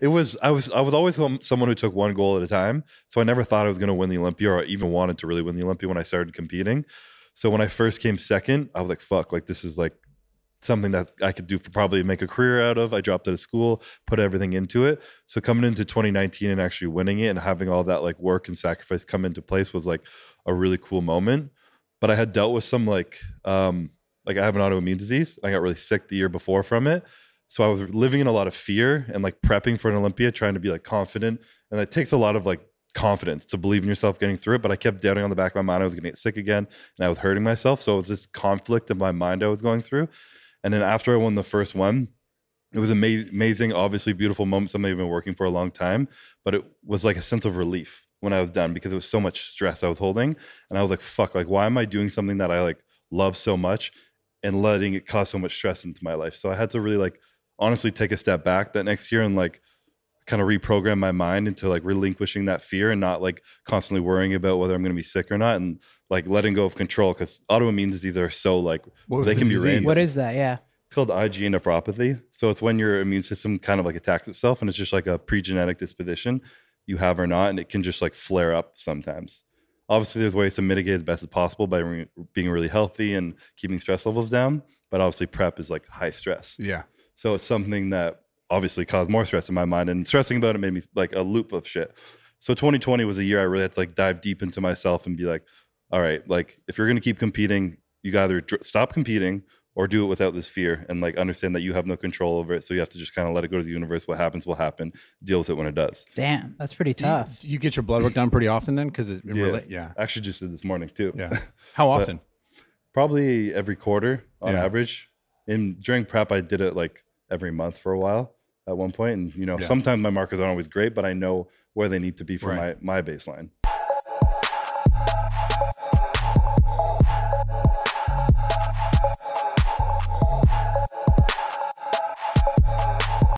I was always someone who took one goal at a time. So I never thought I was going to win the Olympia or even wanted to really win the Olympia when I started competing. So when I first came second, I was like, fuck, like this is like something that I could do for probably make a career out of. I dropped out of school, put everything into it. So coming into 2019 and actually winning it and having all that like work and sacrifice come into place was like a really cool moment. But I had dealt with some like I have an autoimmune disease. I got really sick the year before from it. So I was living in a lot of fear and like prepping for an Olympia, trying to be like confident. And it takes a lot of like confidence to believe in yourself getting through it. But I kept doubting on the back of my mind I was going to get sick again and I was hurting myself. So it was this conflict in my mind I was going through. And then after I won the first one, it was amazing, obviously beautiful moment, something I've been working for a long time. But it was like a sense of relief when I was done because it was so much stress I was holding. And I was like, fuck, like why am I doing something that I like love so much and letting it cause so much stress into my life? So I had to really like honestly take a step back that next year and like kind of reprogram my mind into like relinquishing that fear and not like constantly worrying about whether I'm going to be sick or not, and like letting go of control, because autoimmune diseases are so like they can be random. What is that? Yeah, it's called IgA nephropathy. So it's when your immune system kind of like attacks itself, and it's just like a pre-genetic disposition you have or not, and it can just like flare up sometimes. Obviously there's ways to mitigate as best as possible by being really healthy and keeping stress levels down, but obviously prep is like high stress. Yeah. So it's something that obviously caused more stress in my mind, and stressing about it made me like a loop of shit. So 2020 was a year I really had to like dive deep into myself and be like, all right, like if you're going to keep competing, you got to either stop competing or do it without this fear, and like understand that you have no control over it. So you have to just kind of let it go to the universe. What happens will happen. Deal with it when it does. Damn, that's pretty tough. You get your blood work done pretty often then? Because yeah. Actually just did this morning too. Yeah. How often? Probably every quarter on average. And during prep, I did it like every month for a while at one point. And, you know, sometimes my markers aren't always great, but I know where they need to be for my baseline.